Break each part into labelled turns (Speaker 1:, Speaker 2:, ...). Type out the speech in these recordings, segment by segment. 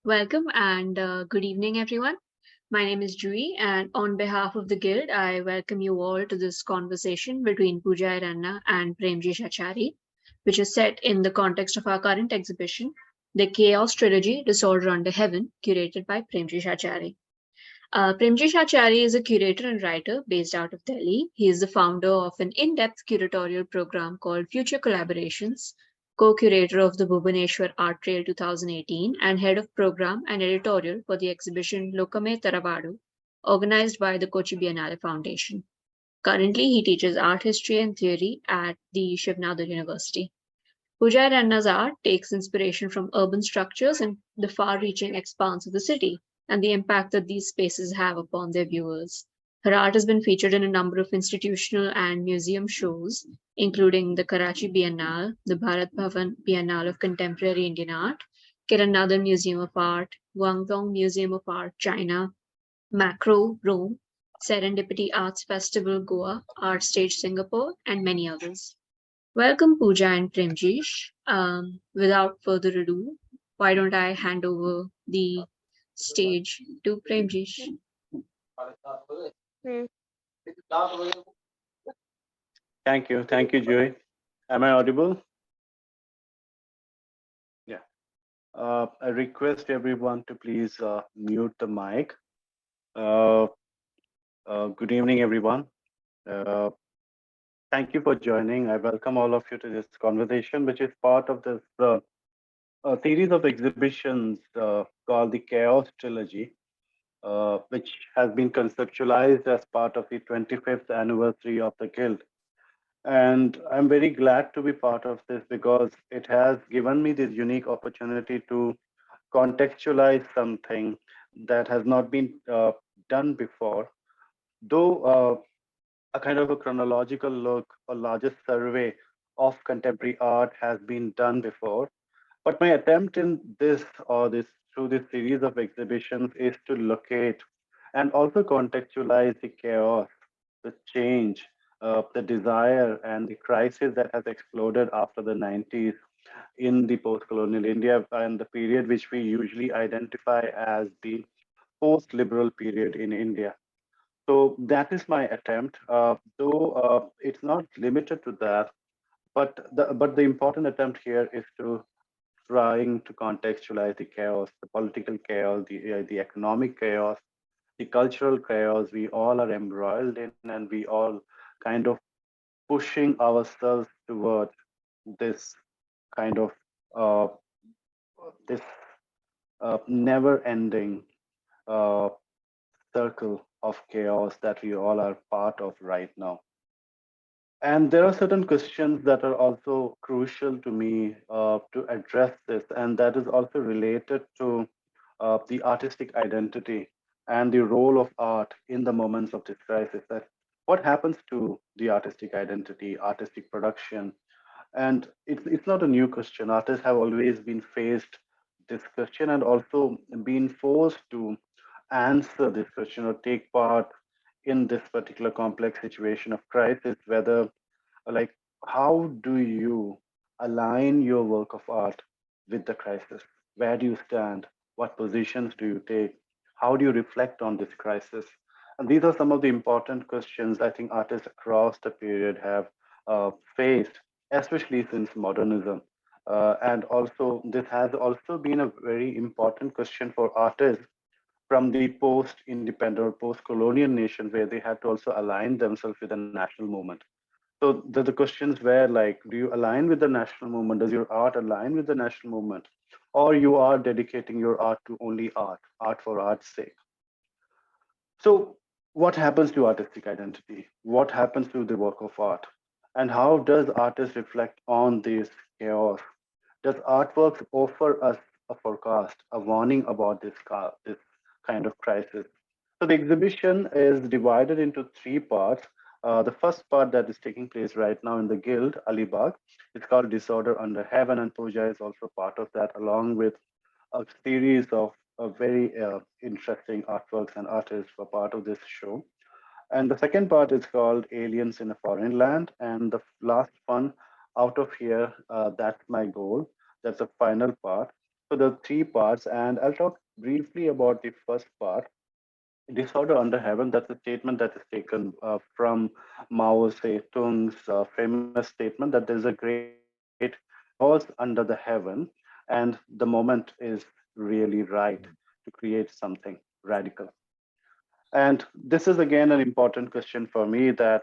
Speaker 1: Welcome and good evening, everyone. My name is Jui, and on behalf of the Guild, I welcome you all to this conversation between Pooja Iranna and Premjish Achari, which is set in the context of our current exhibition, The Chaos Trilogy Disorder Under Heaven, curated by Premjish Achari. Premjish Achari is a curator and writer based out of Delhi. He is the founder of an in depth curatorial program called Future Collaborations, co curator of the Bhubaneswar Art Trail 2018, and head of program and editorial for the exhibition Lokame Taravadu, organized by the Kochi Biennale Foundation. Currently, he teaches art history and theory at the Shivnadar University. Pooja Ranna's art takes inspiration from urban structures and the far reaching expanse of the city and the impact that these spaces have upon their viewers. Her art has been featured in a number of institutional and museum shows, including the Karachi Biennale, the Bharat Bhavan Biennale of Contemporary Indian Art, Kiranadar Museum of Art, Guangdong Museum of Art, China, Macro, Rome, Serendipity Arts Festival, Goa, Art Stage, Singapore, and many others. Welcome, Pooja and Premjish. Without further ado, why don't I hand over the stage to Premjish?
Speaker 2: Hmm.
Speaker 3: Thank you, Joey. Am I audible? Yeah. I request everyone to please mute the mic. Uh, Good evening, everyone. Uh, Thank you for joining. I welcome all of you to this conversation, which is part of this series of exhibitions called the Chaos Trilogy, which has been conceptualized as part of the 25th anniversary of the Guild. And I'm very glad to be part of this because it has given me this unique opportunity to contextualize something that has not been done before. Though a kind of a chronological look or largest survey of contemporary art has been done before, but my attempt in this or this through this series of exhibitions is to locate and also contextualize the chaos, the change, the desire, and the crisis that has exploded after the 90s in the post-colonial India and the period which we usually identify as the post-liberal period in India. So that is my attempt, though it's not limited to that. But the important attempt here is to trying to contextualize the chaos, the political chaos, the economic chaos, the cultural chaos we all are embroiled in, and we all kind of pushing ourselves towards this kind of uh, this never-ending uh, circle of chaos that we all are part of right now. And there are certain questions that are also crucial to me to address this, and that is also related to the artistic identity and the role of art in the moments of this crisis. That what happens to the artistic identity, artistic production, and it's not a new question. Artists have always been faced this question and also been forced to answer this question or take part in this particular complex situation of crisis, whether like how do you align your work of art with the crisis? Where do you stand? What positions do you take? How do you reflect on this crisis? And these are some of the important questions I think artists across the period have faced, especially since modernism. And also, this has also been a very important question for artists from the post-independent or post-colonial nations where they had to also align themselves with the national movement. So the questions were like, do you align with the national movement? Does your art align with the national movement? Or you are dedicating your art to only art, art for art's sake? So what happens to artistic identity? What happens to the work of art? And how does artists reflect on this chaos? Does artworks offer us a forecast, a warning about this kind of crisis? So the exhibition is divided into three parts. The first part that is taking place right now in the Guild, Alibag, it's called Disorder Under Heaven, and Pooja is also part of that, along with a series of very interesting artworks and artists were part of this show. And the second part is called Aliens in a Foreign Land. And the last one out of here, that's my goal. That's the final part. for the three parts, and I'll talk briefly about the first part. Disorder under heaven, that's a statement that is taken from Mao Zedong's famous statement that there's a great chaos under the heaven, and the moment is really right to create something radical. And this is again an important question for me, that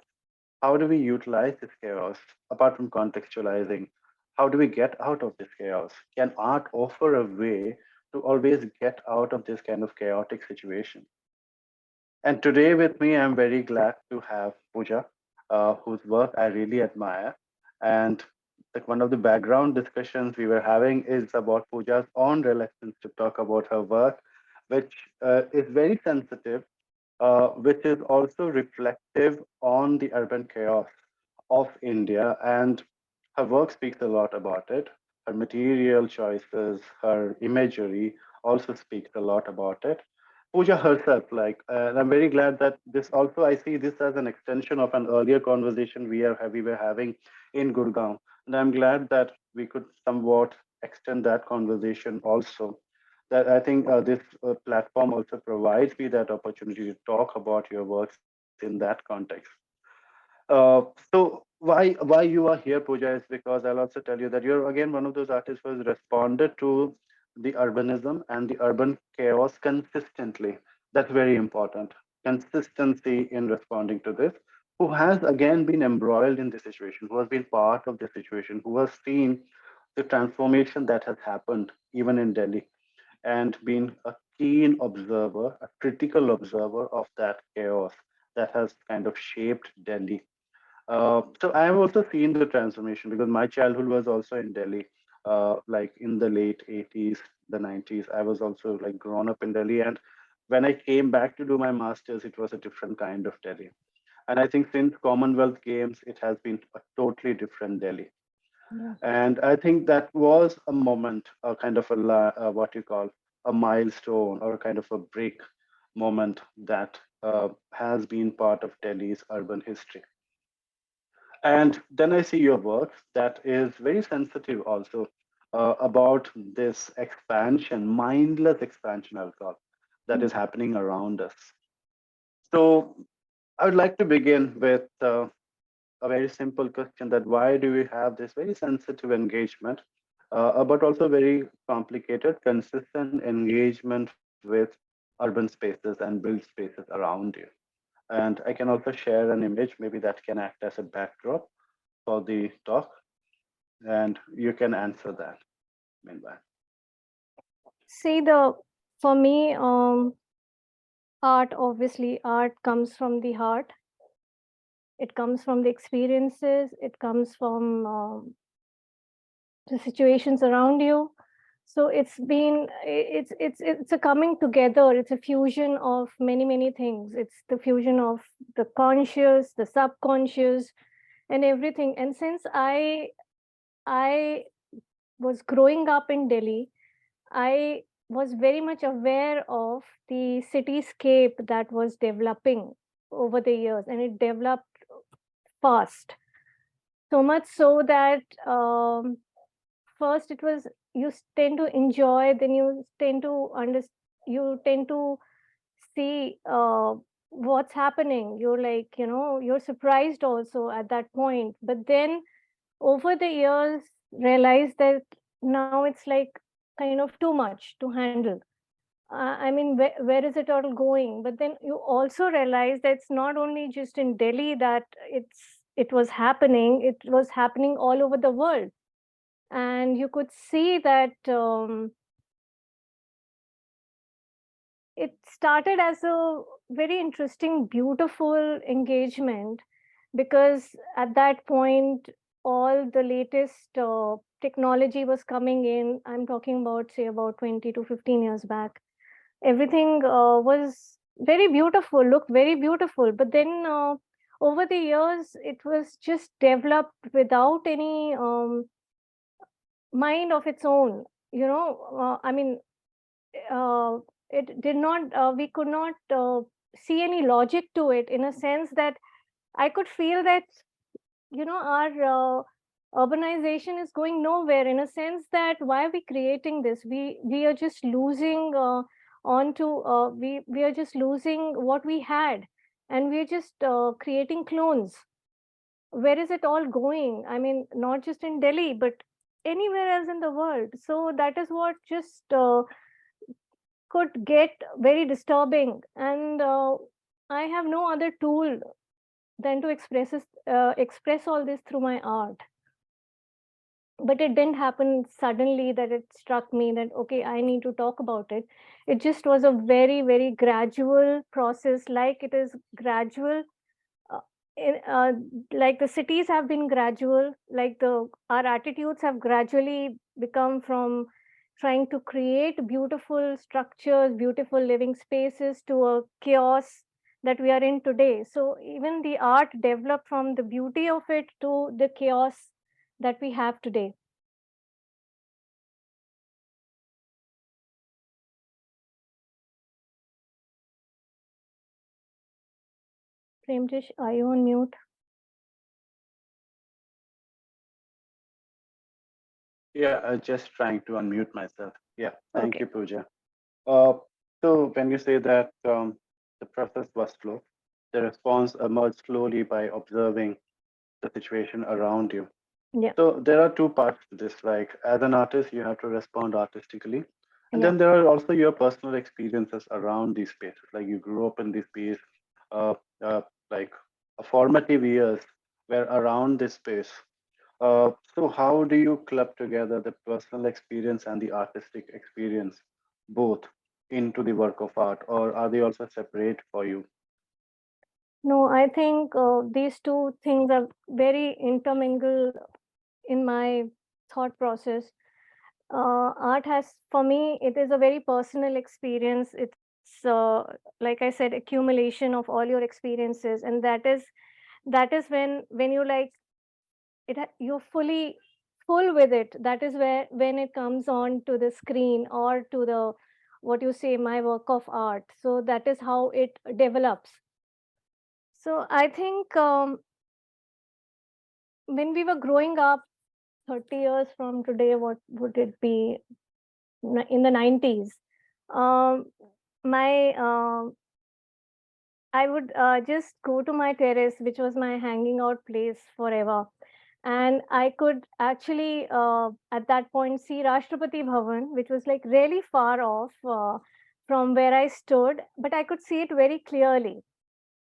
Speaker 3: how do we utilize this chaos apart from contextualizing? How do we get out of this chaos? Can art offer a way to always get out of this kind of chaotic situation? And today with me, I'm very glad to have Pooja, whose work I really admire. And like one of the background discussions we were having is about Pooja's own reluctance to talk about her work, which is very sensitive, which is also reflective on the urban chaos of India. And her work speaks a lot about it. Her material choices, her imagery also speaks a lot about it. Pooja herself, and I'm very glad that this also, I see this as an extension of an earlier conversation we were having in Gurgaon. And I'm glad that we could somewhat extend that conversation also. That I think this platform also provides me that opportunity to talk about your works in that context. So why you are here, Pooja, is because I'll also tell you that you're again one of those artists who has responded to the urbanism and the urban chaos consistently. That's very important. Consistency in responding to this. Who has again been embroiled in this situation, who has been part of the situation, who has seen the transformation that has happened even in Delhi, and been a keen observer, a critical observer of that chaos that has kind of shaped Delhi. So I have also seen the transformation because my childhood was also in Delhi, like in the late 80s, the 90s. I was also like grown up in Delhi. And when I came back to do my master's, it was a different kind of Delhi. And I think since Commonwealth Games, it has been a totally different Delhi.
Speaker 2: Yeah.
Speaker 3: And I think that was a moment, a kind of what you call a milestone or a kind of a break moment that has been part of Delhi's urban history. And then I see your work that is very sensitive also about this expansion, mindless expansion, I'll call, that is happening around us. So I would like to begin with a very simple question, that why do we have this very sensitive engagement, but also very complicated, consistent engagement with urban spaces and built spaces around you? And I can also share an image, maybe that can act as a backdrop for the talk, and you can answer that meanwhile.
Speaker 2: See, for me, art, obviously, art comes from the heart. It comes from the experiences. It comes from the situations around you. So it's a coming together. It's a fusion of many things. It's the fusion of the conscious, the subconscious, and everything. And since I was growing up in Delhi, I was very much aware of the cityscape that was developing over the years, and it developed fast. So much so that first it was, you tend to enjoy, then you tend to understand, you tend to see what's happening. You're like, you're surprised also at that point. But then over the years, realize that now it's like kind of too much to handle. I mean, where is it all going? But then you also realize that it's not only just in Delhi that it was happening. It was happening all over the world, and you could see that it started as a very interesting, beautiful engagement, because at that point, all the latest technology was coming in. I'm talking about, say, about 20 to 15 years back. Everything was very beautiful, looked very beautiful. But then over the years, it was just developed without any mind of its own. I mean, uh, it did not, we could not see any logic to it, in a sense that I could feel that, our urbanization is going nowhere, in a sense that why are we creating this? We are just losing we are just losing what we had, and we're just creating clones. Where is it all going? I mean, not just in Delhi, but anywhere else in the world. So that is what just could get very disturbing. And I have no other tool than to express all this through my art. But it didn't happen suddenly that it struck me that, okay, I need to talk about it. It just was a very, very gradual process, like it is gradual uh, like the cities have been gradual, like the our attitudes have gradually become from trying to create beautiful structures, beautiful living spaces, to a chaos that we are in today. So even the art developed from the beauty of it to the chaos that we have today. Premjish, are you on mute?
Speaker 3: Yeah, just trying to unmute myself. Yeah, thank
Speaker 2: Okay.
Speaker 3: you, Pooja. Uh, so when you say that the process was slow, the response emerged slowly by observing the situation around you.
Speaker 2: Yeah.
Speaker 3: So there are two parts to this. Like as an artist, you have to respond artistically, and
Speaker 2: Yeah.
Speaker 3: then there are also your personal experiences around these spaces. Like you grew up in this space, uh, uh, like a formative years were around this space. So how do you club together the personal experience and the artistic experience, both into the work of art, or are they also separate for you?
Speaker 2: No, I think these two things are very intermingled in my thought process. Art has, for me, it is a very personal experience. It's like I said, accumulation of all your experiences, and that is when you like you're fully full with it. That is where when it comes on to the screen or to the what you say, my work of art. So that is how it develops. So I think when we were growing up, 30 years from today, what would it be? In the 90s, um, my I would just go to my terrace, which was my hanging out place forever, and I could actually at that point see Rashtrapati Bhavan, which was like really far off from where I stood, but I could see it very clearly.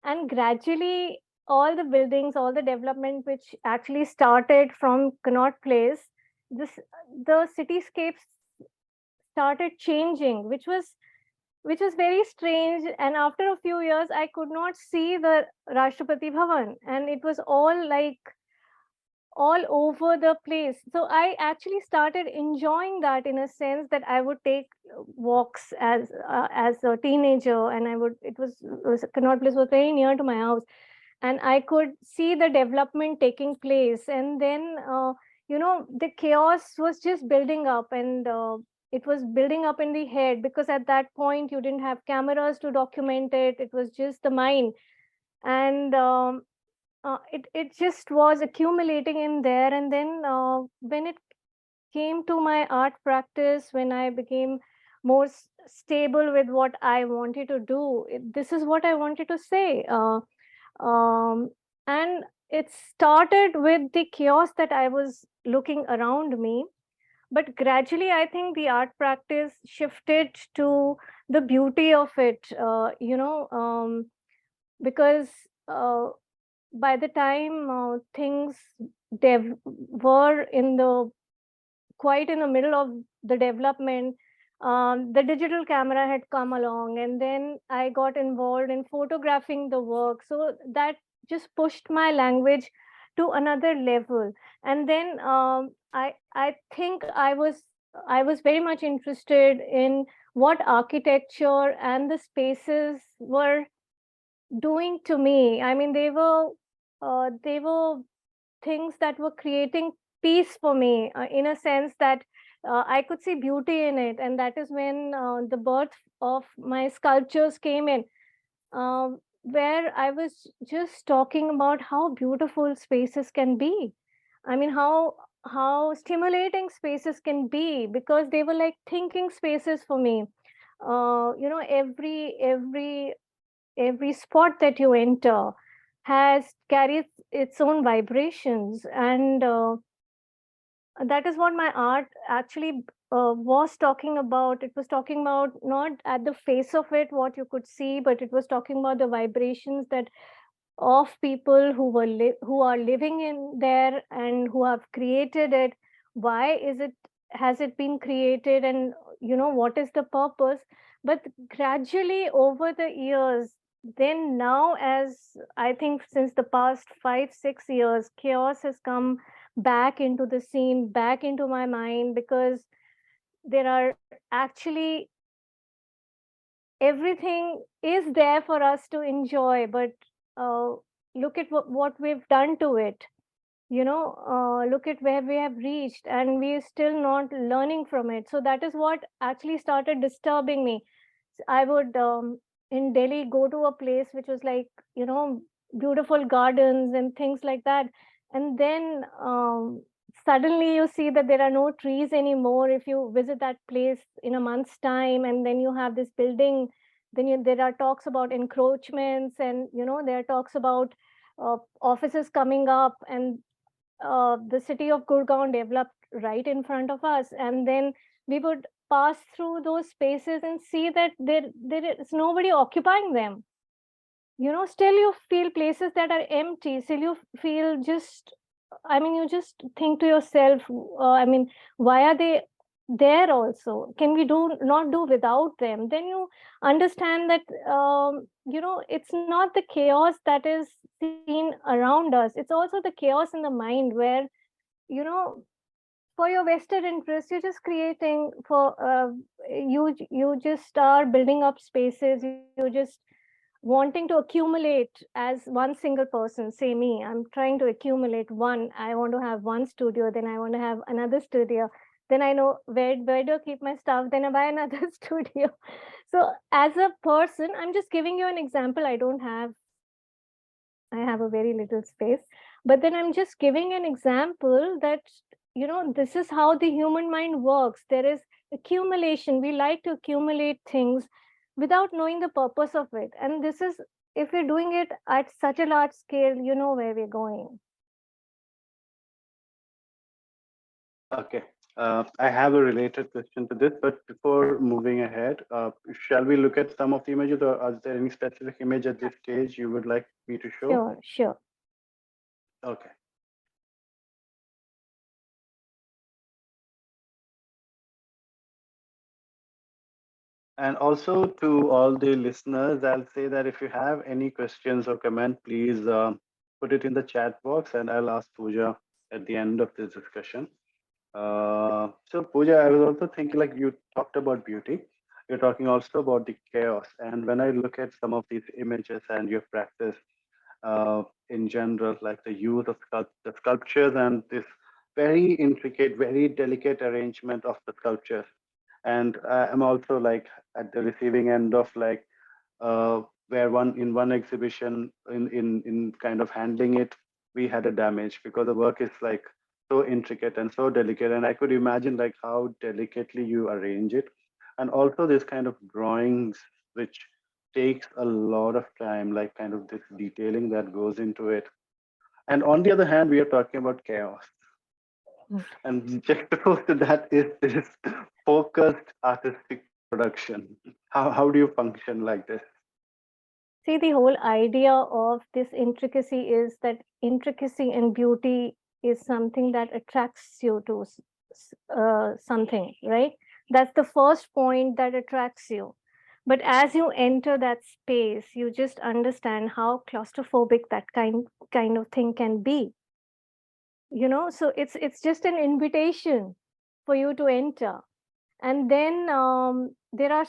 Speaker 2: And gradually, all the buildings, all the development which actually started from Connaught Place, this the cityscapes started changing, which was very strange. And after a few years, I could not see the Rashtrapati Bhavan, and it was all like all over the place. So I actually started enjoying that, in a sense that I would take walks as a teenager, and I would it was Connaught Place was very near to my house, and I could see the development taking place. And then the chaos was just building up, and it was building up in the head, because at that point you didn't have cameras to document it. It was just the mind. And it just was accumulating in there. And then when it came to my art practice, when I became more stable with what I wanted to do, this is what I wanted to say. Um, and it started with the chaos that I was looking around me. But gradually, I think the art practice shifted to the beauty of it, because by the time things were in the quite in the middle of the development, the digital camera had come along, and then I got involved in photographing the work. So that just pushed my language to another level. And then I think I was very much interested in what architecture and the spaces were doing to me. I mean, they were things that were creating peace for me, in a sense that I could see beauty in it. And that is when the birth of my sculptures came in, where I was just talking about how beautiful spaces can be. I mean, how stimulating spaces can be, because they were like thinking spaces for me. Every spot that you enter has carries its own vibrations, and that is what my art actually was talking about. It was talking about not at the face of it what you could see, but it was talking about the vibrations that of people who are living in there and who have created it. Why is it, has it been created, and what is the purpose? But gradually over the years, then now, as I think since the past 5 6 years, chaos has come back into the scene, back into my mind, because there are actually, everything is there for us to enjoy, but uh, look at what we've done to it. Look at where we have reached, and we're still not learning from it. So that is what actually started disturbing me. I would, in Delhi, go to a place which was like, beautiful gardens and things like that. And then suddenly you see that there are no trees anymore if you visit that place in a month's time. And then you have this building. Then there are talks about encroachments, and, there are talks about offices coming up, and the city of Gurgaon developed right in front of us. And then we would pass through those spaces and see that there is nobody occupying them. Still you feel places that are empty. Still you feel just, I mean, you just think to yourself, I mean, why are they there also? Can we do not do without them? Then you understand that, it's not the chaos that is seen around us. It's also the chaos in the mind, where, you know, for your vested interest, you're just creating for, you just are building up spaces. You just wanting to accumulate as one single person. Say me, I'm trying to accumulate one. I want to have one studio, then I want to have another studio, then I know where do I keep my stuff, then I buy another studio. So as a person, I'm just giving you an example. I have a very little space, but then I'm just giving an example that, this is how the human mind works. There is accumulation. We like to accumulate things without knowing the purpose of it. And this is, if we're doing it at such a large scale, you know where we're going.
Speaker 3: Okay. I have a related question to this, but before moving ahead, shall we look at some of the images, or is there any specific image at this stage you would like me to show?
Speaker 2: Sure, sure.
Speaker 3: Okay. And also to all the listeners, I'll say that if you have any questions or comment, please put it in the chat box, and I'll ask Pooja at the end of this discussion. So Pooja, I was also thinking, like, you talked about beauty. You're talking also about the chaos. And when I look at some of these images and your practice in general, like the use of the sculptures and this very intricate, very delicate arrangement of the sculptures. And I'm also like at the receiving end of like where one exhibition in kind of handling it, we had a damage because the work is like so intricate and so delicate, and I could imagine like how delicately you arrange it, and also this kind of drawings which takes a lot of time, like kind of this detailing that goes into it. And on the other hand, we are talking about chaos, and juxtaposed to that is this focused artistic production. How do you function like this?
Speaker 2: See, the whole idea of this intricacy is that intricacy and beauty is something that attracts you to something, right? That's the first point that attracts you. But as you enter that space, you just understand how claustrophobic that kind of thing can be. So it's just an invitation for you to enter. And then there are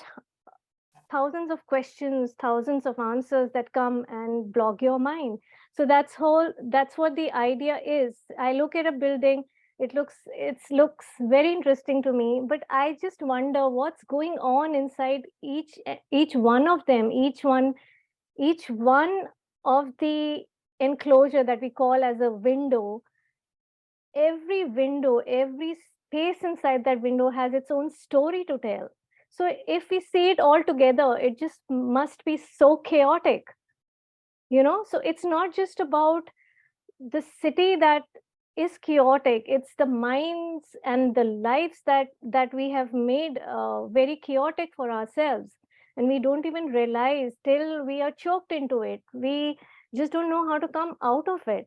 Speaker 2: thousands of questions, thousands of answers that come and block your mind. So that's what the idea is. I look at a building, it looks very interesting to me, but I just wonder what's going on inside each one of them, each one of the enclosure that we call as a window. every window, every space inside that window has its own story to tell. So if we see it all together, it just must be so chaotic, you know. So it's not just about the city that is chaotic, it's the minds and the lives that we have made very chaotic for ourselves, and we don't even realize till we are choked into it. We just don't know how to come out of it.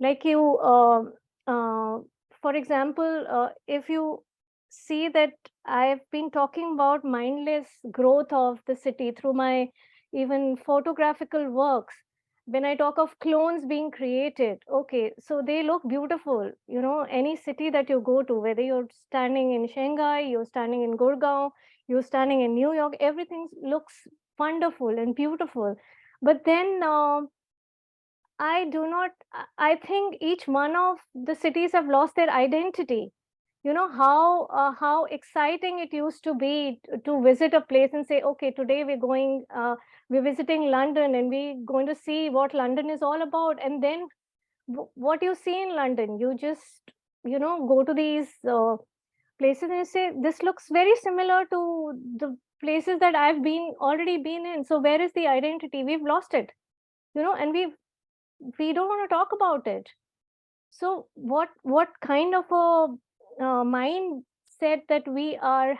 Speaker 2: Like you uh, for example, if you see that I've been talking about mindless growth of the city through my even photographical works. When I talk of clones being created, okay, so they look beautiful, you know, any city that you go to, whether you're standing in Shanghai, you're standing in Gurgaon, you're standing in New York, everything looks wonderful and beautiful. But then I do not, I think each one of the cities have lost their identity. You know how exciting it used to be to visit a place and say, okay, today we're going, we're visiting London and we're going to see what London is all about. And then what you see in London, you just, you know, go to these places and you say, this looks very similar to the places that I've been already been in. So where is the identity? We've lost it, you know, and we don't want to talk about it. So what kind of a mindset that we have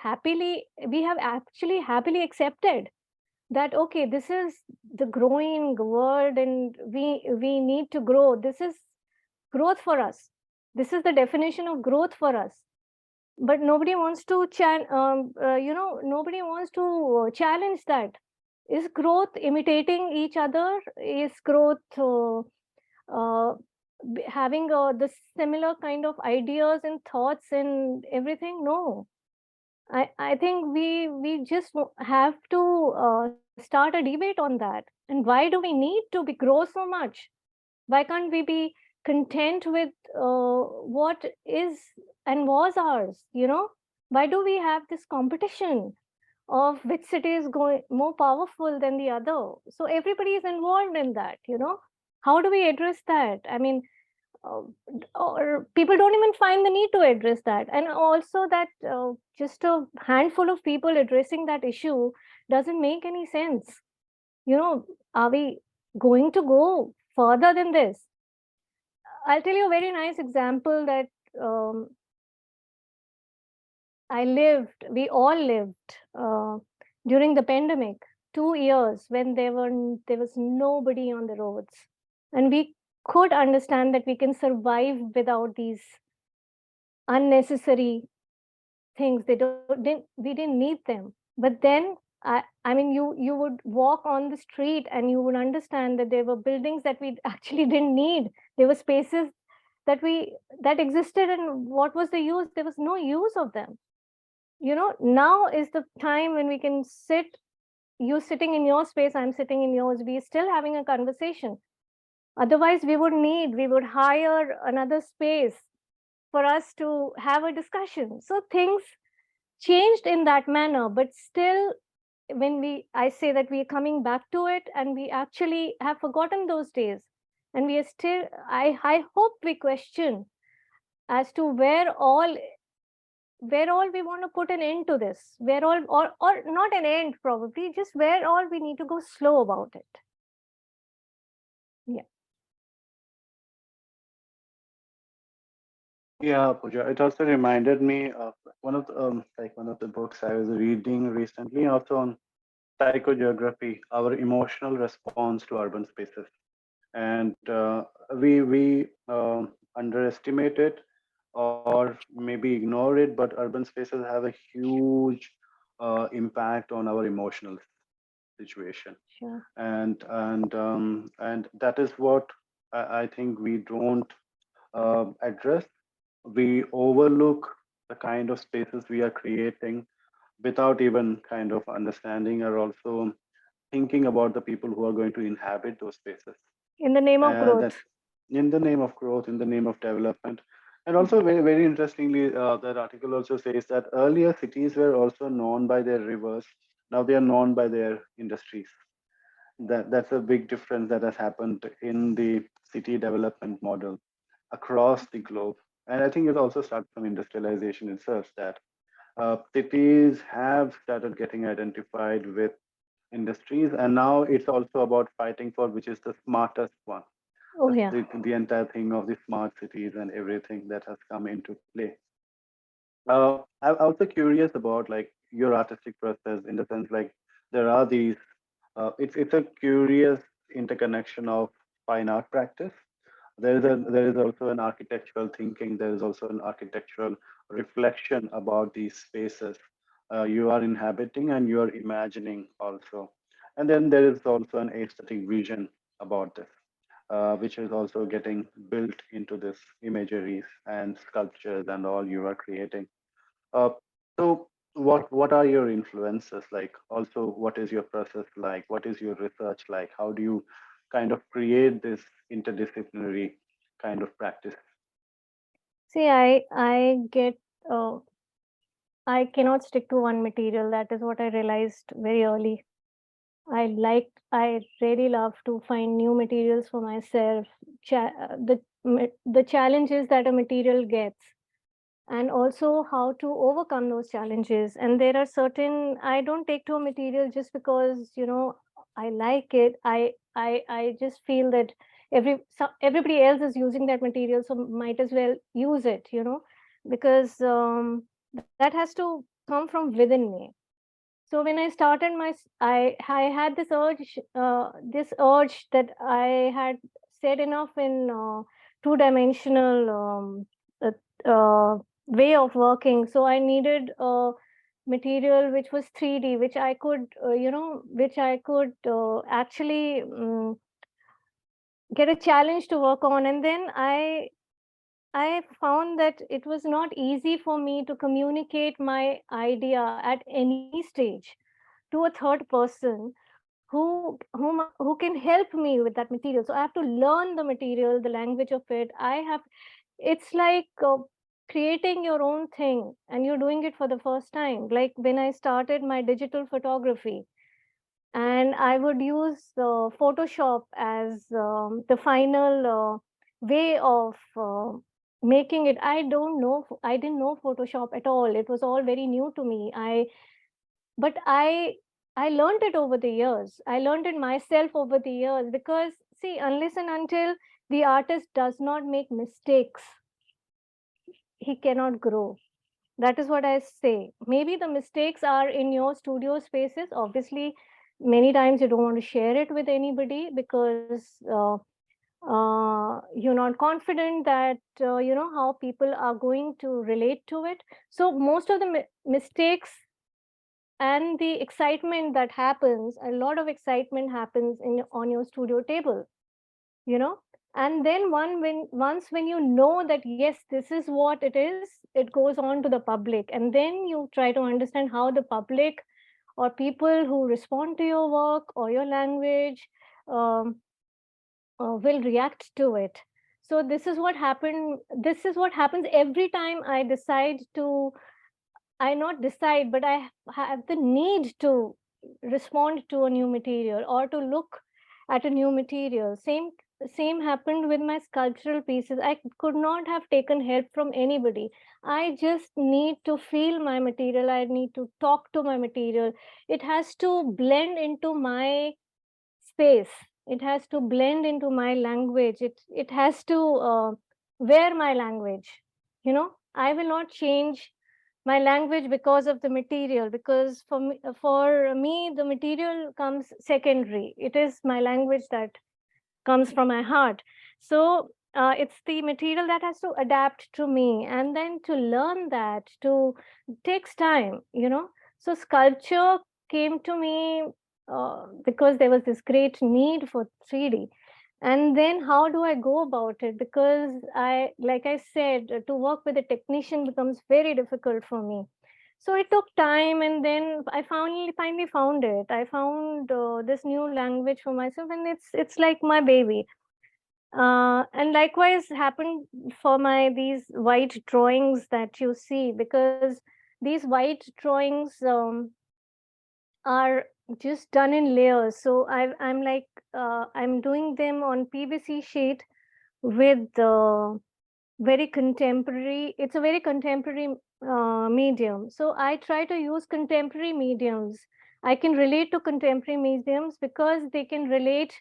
Speaker 2: actually happily accepted that, okay, this is the growing world and we need to grow. This is growth for us. This is the definition of growth for us. But nobody wants to you know, nobody wants to challenge that. Is growth imitating each other? Is growth having the similar kind of ideas and thoughts and everything? No. I think we just have to start a debate on that. And why do we need to be grow so much? Why can't we be content with what is and was ours, you know? Why do we have this competition of which city is going more powerful than the other? So everybody is involved in that, you know. How do we address that? I mean, uh, or people don't even find the need to address that. And also that just a handful of people addressing that issue doesn't make any sense, you know. Are we going to go further than this? I'll tell you a very nice example that um, we all lived during the pandemic, 2 years when there was nobody on the roads, and we could understand that we can survive without these unnecessary things. We didn't need them. But then I mean, you would walk on the street and you would understand that there were buildings that we actually didn't need. There were spaces that existed, and what was the use? There was no use of them. You know, now is the time when we can sit, you sitting in your space, I'm sitting in yours, we still having a conversation. Otherwise we would hire another space for us to have a discussion. So things changed in that manner, but still, when I say that we are coming back to it, and we actually have forgotten those days, and we are still, I hope we question as to where all we want to put an end to this, where all, or not an end, probably just where all we need to go slow about it. Yeah.
Speaker 3: Yeah, Pooja. It also reminded me of one of the books I was reading recently, also on psychogeography, our emotional response to urban spaces, and we underestimate it or maybe ignore it, but urban spaces have a huge impact on our emotional situation,
Speaker 2: Sure.
Speaker 3: and that is what I think we don't address. We overlook the kind of spaces we are creating without even kind of understanding or also thinking about the people who are going to inhabit those spaces.
Speaker 2: In the name of
Speaker 3: That
Speaker 2: growth.
Speaker 3: in the name of growth, in the name of development. And also, very interestingly, that article also says that earlier cities were also known by their rivers. Now they are known by their industries. That's a big difference that has happened in the city development model across the globe. And I think it also starts from industrialization itself, that cities have started getting identified with industries, and now it's also about fighting for which is the smartest one.
Speaker 2: Oh yeah.
Speaker 3: The entire thing of the smart cities and everything that has come into play. I'm also curious about like your artistic process in the sense like there are these. It's a curious interconnection of fine art practice. There is also an architectural thinking. There is also an architectural reflection about these spaces you are inhabiting and you are imagining also. And then there is also an aesthetic vision about this, which is also getting built into this imageries and sculptures and all you are creating. uh, so what are your influences like? Also, what is your process like? What is your research like? How do you kind of create this interdisciplinary kind of practice?
Speaker 2: See, I get I cannot stick to one material. That is what I realized very early. I really love to find new materials for myself. The challenges that a material gets, and also how to overcome those challenges. And there are certain, I don't take to a material just because, I like it. I just feel that everybody else is using that material, so might as well use it, because that has to come from within me. So when I started I had this urge that I had said enough in two dimensional uh, uh, way of working. So I needed a material which was 3D, which I could which I could actually get a challenge to work on. And then I found that it was not easy for me to communicate my idea at any stage to a third person who can help me with that material. So I have to learn the material, the language of it. It's like creating your own thing, and you're doing it for the first time. Like when I started my digital photography, and I would use Photoshop as the final way of making it. I didn't know Photoshop at all. It was all very new to me. But I learned it over the years. I learned it myself over the years, because see, unless and until the artist does not make mistakes, he cannot grow. That is what I say. Maybe the mistakes are in your studio spaces. Obviously, many times you don't want to share it with anybody because you're not confident that how people are going to relate to it. So most of the mistakes and the excitement that happens, a lot of excitement happens in on your studio table, you know and then once when you know that yes, this is what it is, it goes on to the public, and then you try to understand how the public or people who respond to your work or your language um, will react to it. So this is what happens every time I decide to I not decide, but I have the need to respond to a new material or to look at a new material. Same happened with my sculptural pieces. I could not have taken help from anybody. I just need to feel my material. I need to talk to my material. It has to blend into my space. It has to blend into my language. It has to wear my language. I will not change my language because of the material, because for me the material comes secondary. It is my language that comes from my heart. So it's the material that has to adapt to me, and then to learn that to takes time. So sculpture came to me because there was this great need for 3D. And then how do I go about it? Because like I said, to work with a technician becomes very difficult for me. So it took time, and then I finally found it. I found this new language for myself, and it's like my baby. And likewise happened for my these white drawings that you see, because these white drawings are just done in layers. So I'm like I'm doing them on PVC sheet with very contemporary. It's a very contemporary medium. So I try to use contemporary mediums. I can relate to contemporary mediums because they can relate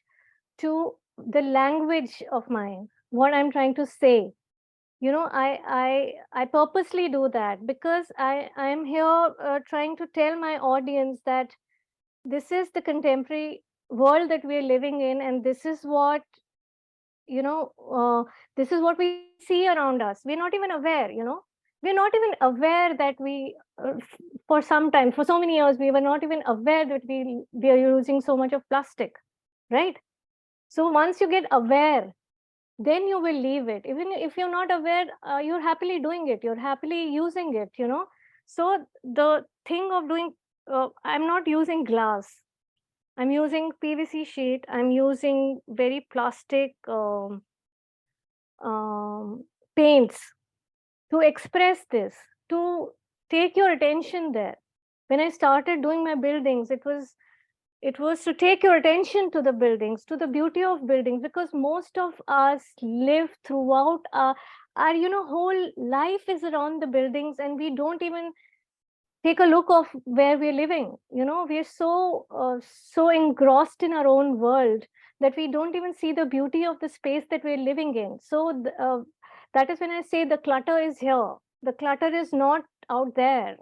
Speaker 2: to the language of mine, what I'm trying to say. You know, I purposely do that because I'm here trying to tell my audience that this is the contemporary world that we're living in, and this is what, you know, this is what we see around us. We're not even aware, you know, we're not even aware that we for some time, for so many years, we were not even aware that we are using so much of plastic, right? So once you get aware, then you will leave it. Even if you're not aware, you're happily doing it, you're happily using it, you know. So the thing of doing, I'm not using glass, I'm using PVC sheet, I'm using very plastic um, paints to express this, to take your attention there. When I started doing my buildings, it was to take your attention to the buildings, to the beauty of buildings, because most of us live throughout our, you know, whole life is around the buildings, and we don't even take a look of where we're living. You know, we're so engrossed in our own world that we don't even see the beauty of the space that we're living in. So that is when I say the clutter is here. The clutter is not out there.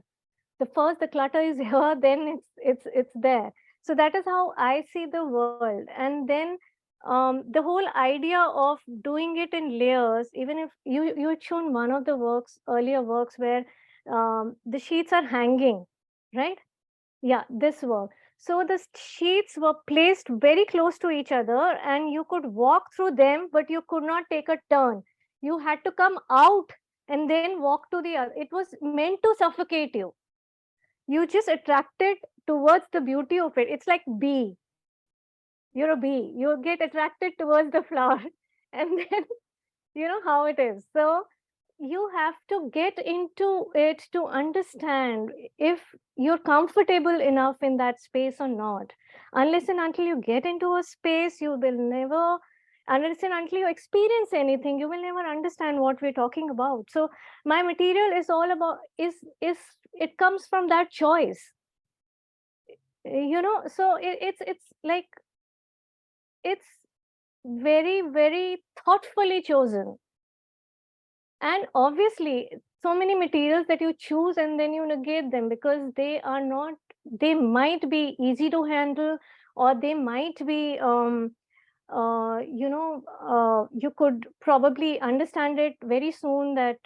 Speaker 2: The first the clutter is here, then it's there. So that is how I see the world. And then the whole idea of doing it in layers, even if you had shown one of the works, earlier works, where the sheets are hanging, right? Yeah, this work. So the sheets were placed very close to each other, and you could walk through them, but you could not take a turn. You had to come out and then walk to the other. It was meant to suffocate you. You just attracted towards the beauty of it. It's like bee. You're a bee. You get attracted towards the flower, and then you know how it is. So you have to get into it to understand if you're comfortable enough in that space or not. Unless and until you get into a space, you will never, unless and until you experience anything, you will never understand what we're talking about. So my material is all about, is it comes from that choice, you know. So it's like, it's very, very thoughtfully chosen. And obviously, so many materials that you choose and then you negate them because they are not, they might be easy to handle, or they might be you could probably understand it very soon that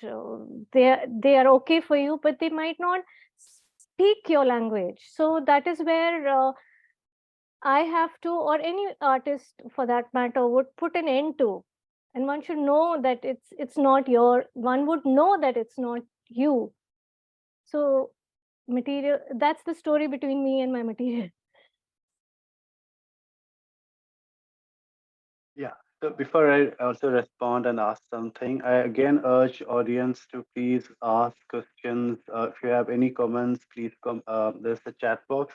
Speaker 2: they are okay for you, but they might not speak your language. So that is where I have to, or any artist for that matter, would put an end to. And one should know that it's not your, one would know that it's not you. So material, that's the story between me and my material.
Speaker 3: Yeah. So before I also respond and ask something, I again urge audience to please ask questions. If you have any comments, please come. There's a chat box.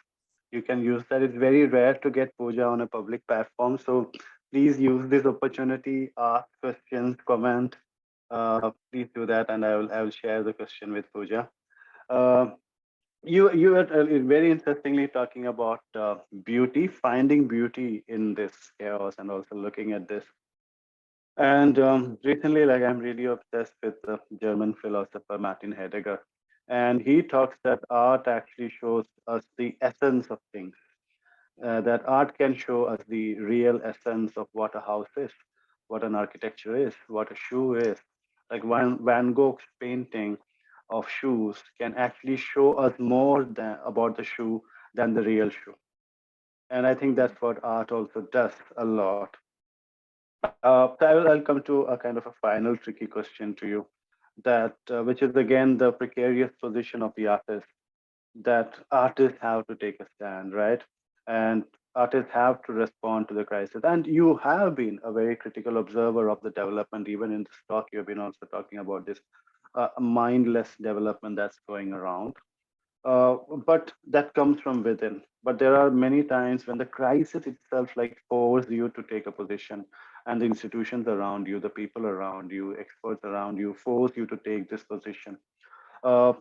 Speaker 3: You can use that. It's very rare to get Pooja on a public platform, so please use this opportunity. Ask questions, comment. Please do that, and I will share the question with Pooja. Uh, you were very interestingly talking about beauty, finding beauty in this chaos, and also looking at this. And recently, like I'm really obsessed with the German philosopher Martin Heidegger, and he talks that art actually shows us the essence of things. That art can show us the real essence of what a house is, what an architecture is, what a shoe is. Like Van Gogh's painting of shoes can actually show us more about the shoe than the real shoe. And I think that's what art also does a lot. So I'll come to a kind of a final tricky question to you, that which is again the precarious position of the artist, that artists have to take a stand, right? And artists have to respond to the crisis. And you have been a very critical observer of the development, even in this talk, you've been also talking about this mindless development that's going around. uh, but that comes from within. But there are many times when the crisis itself like force you to take a position, and the institutions around you, the people around you, experts around you, force you to take this position. uh,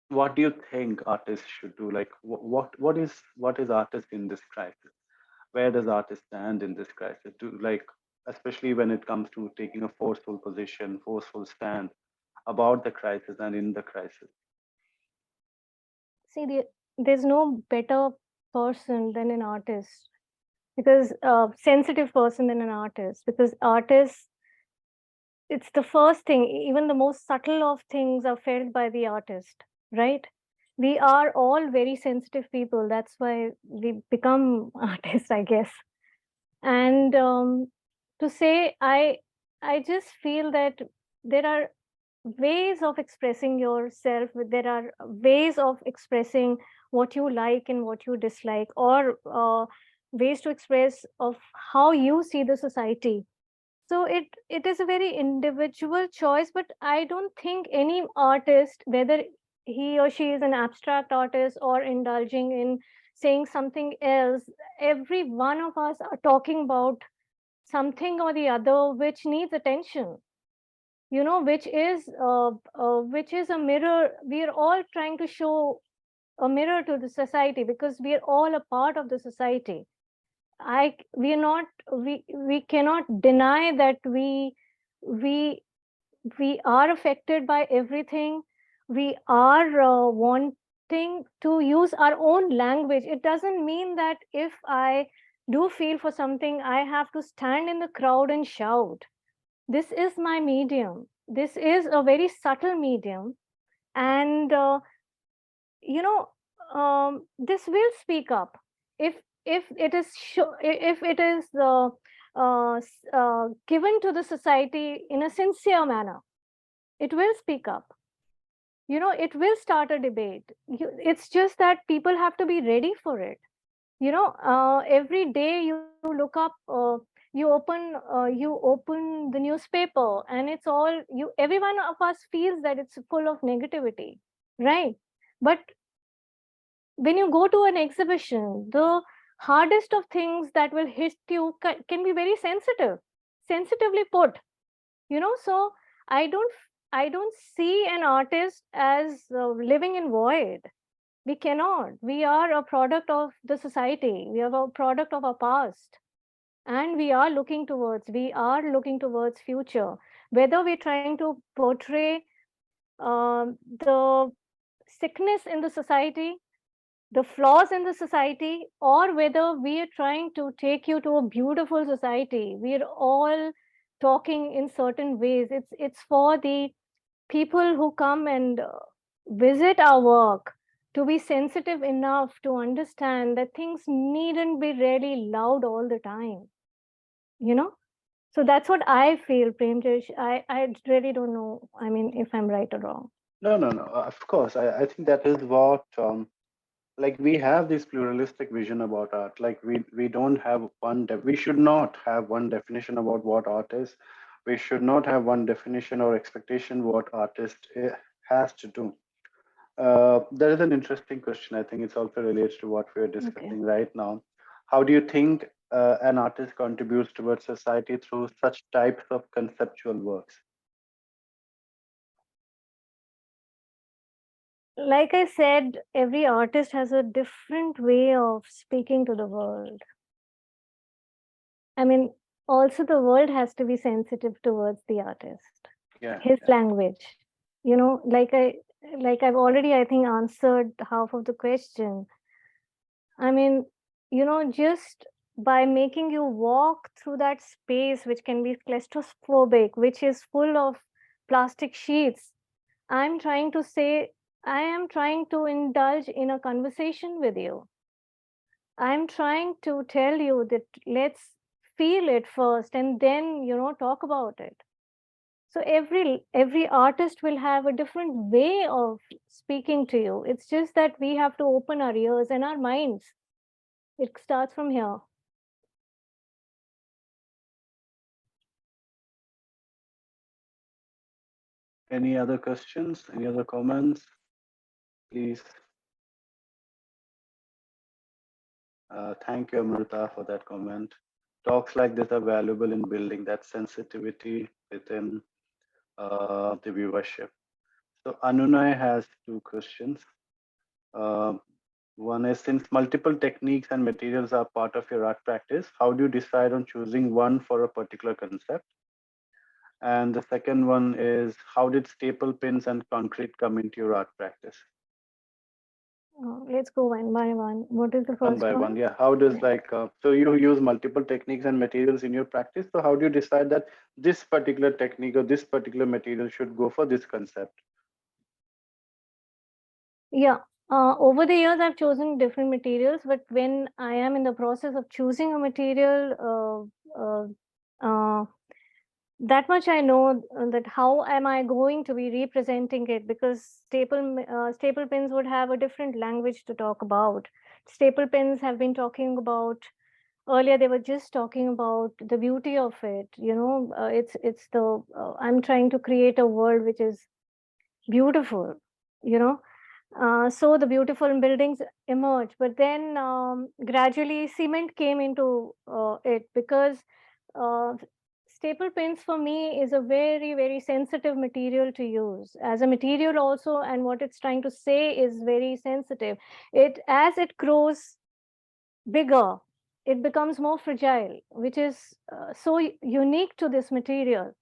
Speaker 3: what do you think artists should do? Like what is artist in this crisis? Where does artist stand in this crisis? Do like, especially when it comes to taking a forceful position, forceful stand about the crisis and in the crisis?
Speaker 2: See, there's no better person than an artist, because sensitive person than an artist, because artists, it's the first thing, even the most subtle of things are felt by the artist, right? We are all very sensitive people, that's why we become artists, I guess. And to say, I just feel that there are ways of expressing yourself, there are ways of expressing what you like and what you dislike, or ways to express of how you see the society. So it is a very individual choice, but I don't think any artist, whether he or she is an abstract artist or indulging in saying something else, every one of us are talking about something or the other which needs attention, which is a mirror. We are all trying to show a mirror to the society, because we are all a part of the society. We are not, we cannot deny that we we are affected by everything. We are wanting to use our own language. It doesn't mean that if I do feel for something, I have to stand in the crowd and shout. This is my medium. This is a very subtle medium. And this will speak up if it is if it is given to the society in a sincere manner. It will speak up. It will start a debate. It's just that people have to be ready for it. Every day you look up, you open the newspaper, and it's all you every one of us feels that it's full of negativity, right? But when you go to an exhibition, the hardest of things that will hit you can be very sensitively put. So I don't see an artist as living in void. We cannot. We are a product of the society. We are a product of our past, and we are looking towards future. Whether we're trying to portray the sickness in the society, the flaws in the society, or whether we are trying to take you to a beautiful society, we are all talking in certain ways. It's for the people who come and visit our work to be sensitive enough to understand that things needn't be really loud all the time, you know so that's what I feel, Premjish. I really don't know, I mean, if I'm right or wrong.
Speaker 3: No, no, no. Of course, I think that is what like we have this pluralistic vision about art. Like we don't have we should not have one definition about what art is. We should not have one definition or expectation what artist has to do. There is an interesting question. I think it's also relates to what we're
Speaker 2: Okay.
Speaker 3: discussing right now. How do you think an artist contributes towards society through such types of conceptual works?
Speaker 2: Like I said, every artist has a different way of speaking to the world. I mean, also the world has to be sensitive towards the artist,
Speaker 3: Yeah,
Speaker 2: his
Speaker 3: yeah.
Speaker 2: language. Like I've already, I think, answered half of the question. I mean, just by making you walk through that space, which can be claustrophobic, which is full of plastic sheets, I'm trying to say, I am trying to indulge in a conversation with you. I'm trying to tell you that let's feel it first and then, talk about it. So every artist will have a different way of speaking to you. It's just that we have to open our ears and our minds. It starts from here.
Speaker 3: Any other questions? Any other comments? Please. Thank you, Amrita, for that comment. Talks like this are valuable in building that sensitivity within the viewership. So Anunay has two questions. Uh, One is, since multiple techniques and materials are part of your art practice, how do you decide on choosing one for a particular concept? And the second one is, how did staple pins and concrete come into your art practice?
Speaker 2: Let's go one by one. What is the
Speaker 3: One
Speaker 2: first
Speaker 3: by
Speaker 2: one?
Speaker 3: one, yeah. How does so you use multiple techniques and materials in your practice. So how do you decide that this particular technique or this particular material should go for this concept?
Speaker 2: Yeah. Over the years, I've chosen different materials, but when I am in the process of choosing a material, that much I know that how am I going to be representing it, because staple pins would have a different language to talk about. Staple pins have been talking about earlier. They were just talking about the beauty of it. It's the I'm trying to create a world which is beautiful. You know, so the beautiful buildings emerge, but then gradually cement came into it, because uh, staple paints for me is a very, very sensitive material to use as a material also, and what it's trying to say is very sensitive. It As it grows bigger, it becomes more fragile, which is so unique to this material.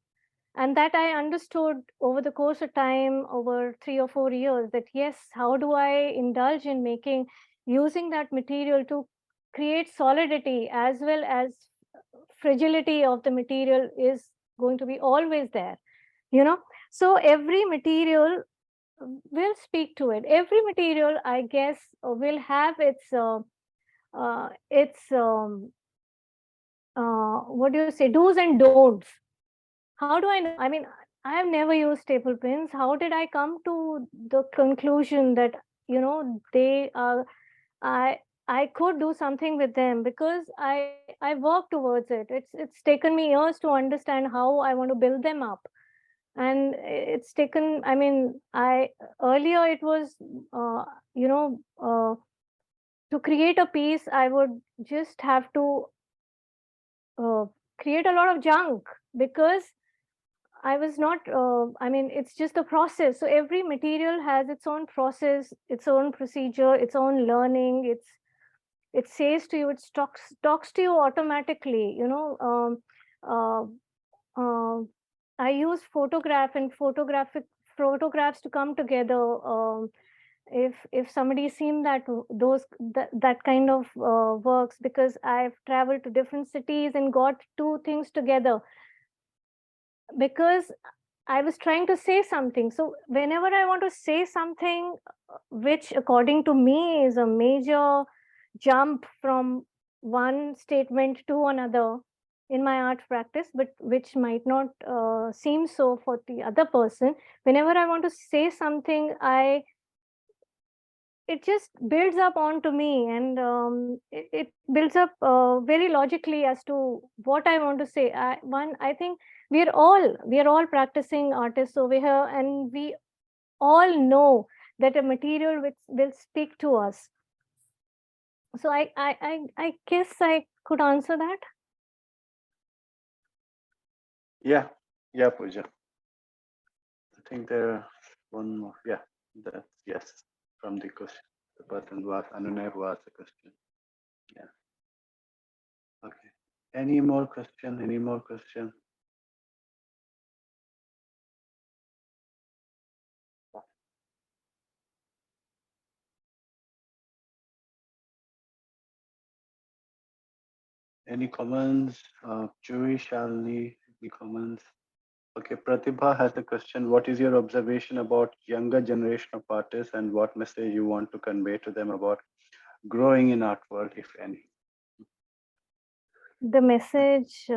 Speaker 2: And that I understood over the course of time, over 3 or 4 years, that yes, how do I indulge in making, using that material to create solidity, as well as fragility of the material is going to be always there, you know. So every material will speak to it. Every material, I guess, will have its what do you say, do's and don'ts. How do I know? I mean, I have never used staple pins. How did I come to the conclusion that, they are, I I could do something with them, because I work towards it. It's taken me years to understand how I want to build them up. And it's taken, I mean, I earlier it was you know to create a piece, I would just have to uh, create a lot of junk, because I was not, I mean, it's just a process. So every material has its own process, its own procedure, its own learning. It says to you, it talks to you automatically, uh, uh, I use photograph and photographic photographs to come together. If somebody's seen that kind of works, because I've traveled to different cities and got two things together, because I was trying to say something. So whenever I want to say something which according to me is a major jump from one statement to another in my art practice, but which might not seem so for the other person, whenever I want to say something, I it just builds up onto me, and it builds up very logically as to what I want to say. I think we are all practicing artists over here, and we all know that a material which will speak to us. So I guess I could answer that.
Speaker 3: Yeah, yeah, Pooja. I think there one more. Yeah, that's yes from the question. The person who asked, Anunay, who asked the question. Yeah. Okay. Any more question? Any more question? Any comments? Chewy, Shalini, any comments? Okay, Pratibha has a question. What is your observation about younger generation of artists, and what message you want to convey to them about growing in art world, if any?
Speaker 2: The message,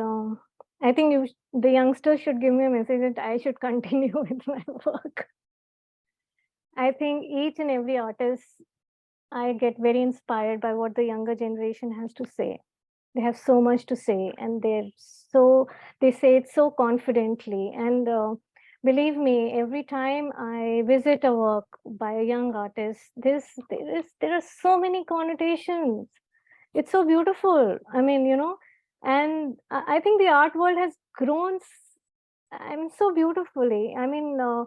Speaker 2: I think the youngsters should give me a message that I should continue with my work. I think each and every artist, I get very inspired by what the younger generation has to say. They have so much to say, and they say it so confidently. And believe me, every time I visit a work by a young artist, there are so many connotations. It's so beautiful. I mean, and I think the art world has grown, I mean, so beautifully. I mean, the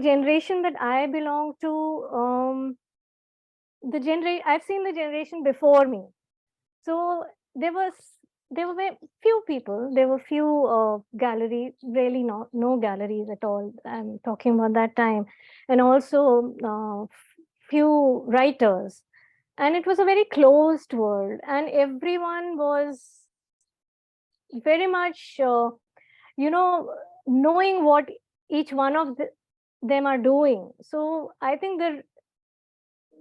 Speaker 2: generation that I belong to, I've seen the generation before me. So there was there were few people, there were few galleries, really not no galleries at all. I'm talking about that time, and also few writers, and it was a very closed world, and everyone was very much knowing what each one of them are doing. So I think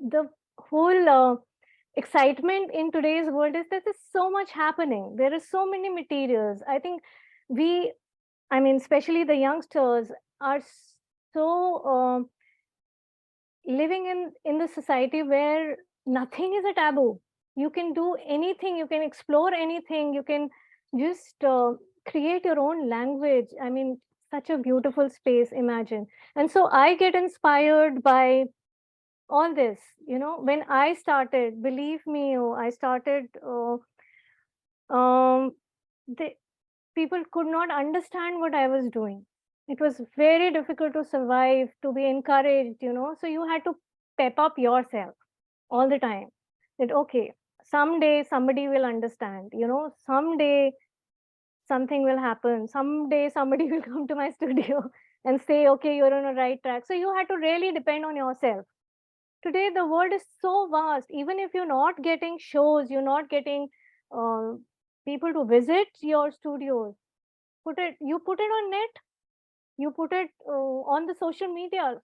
Speaker 2: the whole excitement in today's world is that there's so much happening. There are so many materials. I think we, I mean, especially the youngsters, are so living in the society where nothing is a taboo. You can do anything, you can explore anything, you can just create your own language. I mean, such a beautiful space, imagine. And so I get inspired by all this. When I started, believe me, I started um the people could not understand what I was doing. It was very difficult to survive, to be encouraged, so you had to pep up yourself all the time, that okay, someday somebody will understand, someday something will happen, someday somebody will come to my studio and say, okay, you're on a right track. So you had to really depend on yourself. Today the world is so vast. Even if you're not getting shows, you're not getting uh, people to visit your studios, put it on net, you put it on the social media.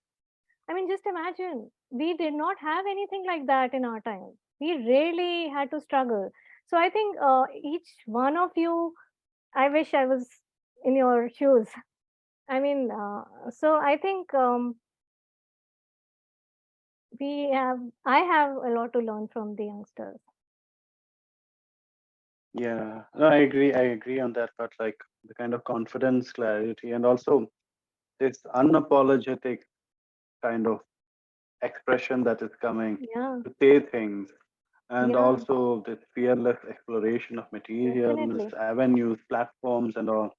Speaker 2: I mean, just imagine, we did not have anything like that in our time. We really had to struggle. So I think each one of you, I wish I was in your shoes. I mean, so I think I have a lot to learn from the youngsters.
Speaker 3: Yeah, no, I agree on that part. Like the kind of confidence, clarity, and also this unapologetic kind of expression that is coming
Speaker 2: Yeah,
Speaker 3: to say things, and
Speaker 2: yeah,
Speaker 3: also this fearless exploration of materials,
Speaker 2: definitely.
Speaker 3: avenues, platforms, and all.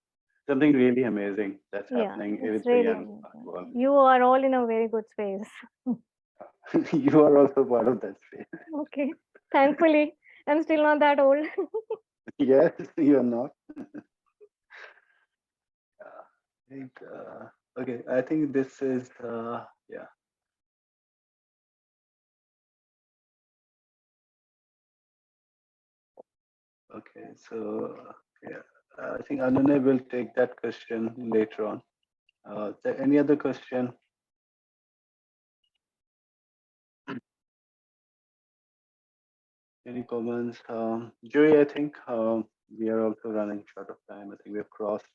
Speaker 3: Something really amazing that's
Speaker 2: Yeah,
Speaker 3: happening
Speaker 2: it's
Speaker 3: with the
Speaker 2: really
Speaker 3: young
Speaker 2: amazing.
Speaker 3: world.
Speaker 2: You are all in a very good space.
Speaker 3: You are also part of that space.
Speaker 2: Okay. Thankfully, I'm still not that old.
Speaker 3: Yes, you are not. I think, okay, I think this is, yeah, okay. So, yeah, I think Ananya will take that question later on. Is there any other question? Any comments? Joey, I think we are also running short of time. I think we've crossed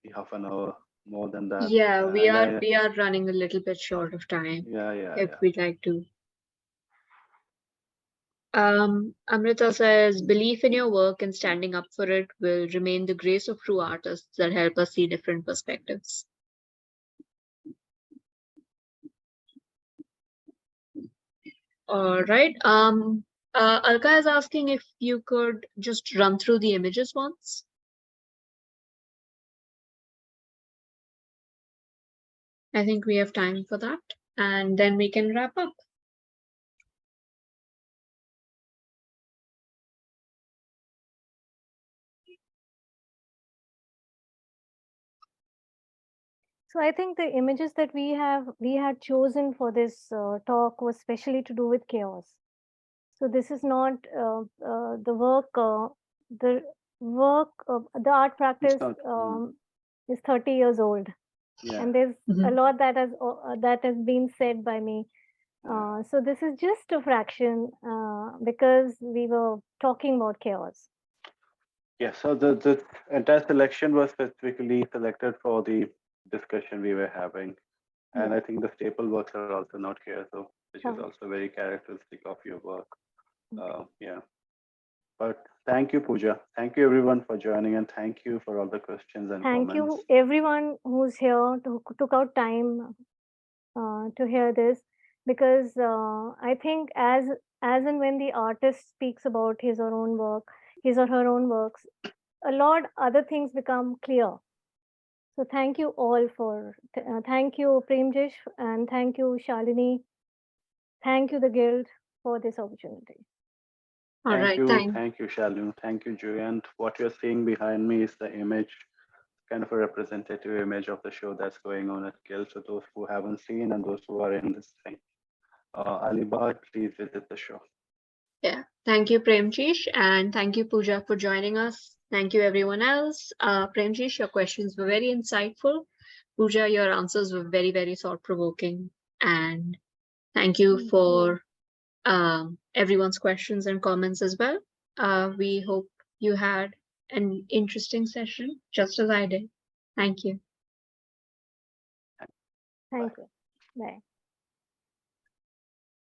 Speaker 3: the half an hour more than that.
Speaker 1: Yeah, we
Speaker 3: And
Speaker 1: are
Speaker 3: I,
Speaker 1: we are running a little bit short of time
Speaker 3: yeah, yeah,
Speaker 1: if
Speaker 3: yeah.
Speaker 1: we'd like to. Amrita says, belief in your work and standing up for it will remain the grace of true artists that help us see different perspectives. All right. Alka is asking if you could just run through the images once. I think we have time for that, and then we can wrap up.
Speaker 2: So I think the images that we had chosen for this talk was specially to do with chaos. So this is not the work, the art
Speaker 3: It's
Speaker 2: practice
Speaker 3: not.
Speaker 2: is 30 years old,
Speaker 3: Yeah,
Speaker 2: and there's a
Speaker 1: Mhm.
Speaker 2: lot that has been said by me.
Speaker 3: yeah.
Speaker 2: So this is just a fraction because we were talking about chaos.
Speaker 3: Yeah, so the entire selection was specifically selected for the discussion we were having. And
Speaker 2: Yeah.
Speaker 3: I think the staple works are also not here, so which is
Speaker 2: Oh,
Speaker 3: also very characteristic of your work.
Speaker 2: okay.
Speaker 3: Yeah. But thank you, Pooja. Thank you everyone for joining, and thank you for all the questions and
Speaker 2: Thank
Speaker 3: comments.
Speaker 2: you, everyone who's here, who took out time to hear this. because I think as and when the artist speaks about his or own work, his or her own works, a lot other things become clear. So thank you all for thank you Premjish and thank you Shalini, thank you the guild for this opportunity.
Speaker 1: All right, thank.
Speaker 3: Thank you, Shalu. Thank you, Julie. And what you're seeing behind me is the image, kind of a representative image of the show that's going on at Guild. So those who haven't seen and those who are in this thing, Alibag, please visit the show.
Speaker 1: Yeah, thank you, Premjish, and thank you, Pooja, for joining us. Thank you, everyone else. Premjish, your questions were very insightful. Pooja, your answers were very, very thought-provoking. And thank you
Speaker 2: Thank you.
Speaker 1: for everyone's questions and comments as well. We hope you had an interesting session, just as I did. Thank you.
Speaker 3: Bye.
Speaker 2: Thank you. Bye.